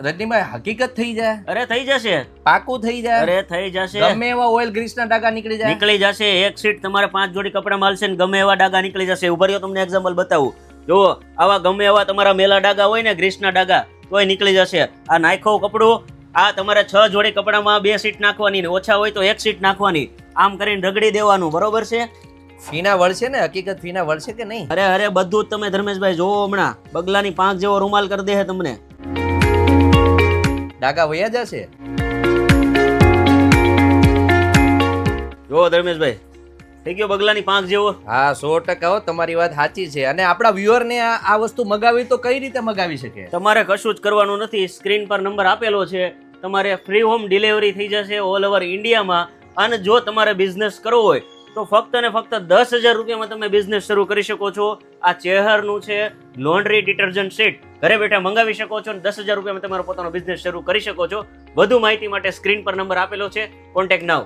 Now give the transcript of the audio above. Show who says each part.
Speaker 1: રજનીભાઈ હકીકત થઈ જાય?
Speaker 2: અરે થઈ જશે,
Speaker 1: પાકું થઈ જાય?
Speaker 2: અરે થઈ જશે,
Speaker 1: ગમે એવા ઓઇલ ગ્રીસના ડાઘા નીકળી જાય?
Speaker 2: નીકળી જશે. એક સીટ તમારે 5 જોડી કપડા મળશે ને ગમે એવા ડાઘા નીકળી જશે. ઉભા રહ્યો, તમને એક્ઝામ્પલ બતાવું. જુઓ, આવા ગમે એવા તમારા મેલા ડાઘા હોય ને, ગ્રીસના ડાઘા, તોય નીકળી જશે. આ નાખ્યું કપડું, આ તમારે 6 જોડી કપડામાં 2 સીટ નાખવાની ને ઓછા હોય તો 1 સીટ નાખવાની. આમ કરીને રગડી દેવાનું, બરોબર છે?
Speaker 1: ફીના વળશે ને? હકીકત ફીના વળશે કે નહીં?
Speaker 2: અરે બધું જ તમે ધર્મેશભાઈ જોવો, હમણાં બગલાની પાંખ જેવો રૂમાલ કરી દે તમને.
Speaker 1: ડાઘા વયા જશે?
Speaker 2: જોવો ધર્મેશભાઈ, થઈ ગયો બગલાની પાંખ જેવો.
Speaker 1: હા, 100% હો, તમારી વાત સાચી છે. અને આપણા વ્યુઅરને આ વસ્તુ મગાવી તો કઈ રીતે મગાવી શકે?
Speaker 2: તમારે કશું જ કરવાનું નથી. સ્ક્રીન પર નંબર આપેલો છે, તમારે ફ્રી હોમ ડિલિવરી થઈ જશે ઓલ ઓવર ઇન્ડિયામાં. અને જો તમારે બિઝનેસ કરવો હોય તો ફક્ત ને ફક્ત 10,000 રૂપિયામાં તમે બિઝનેસ શરૂ કરી શકો છો. આ ચેહરનું છે લોન્ડ્રી ડિટર્જન્ટ સેટ, ઘરે બેઠા મંગાવી શકો છો અને 10,000 રૂપિયામાં તમારો પોતાનો બિઝનેસ શરૂ કરી શકો છો. વધુ માહિતી માટે સ્ક્રીન પર નંબર આપેલો છે, કોન્ટેક્ટ નાઉ.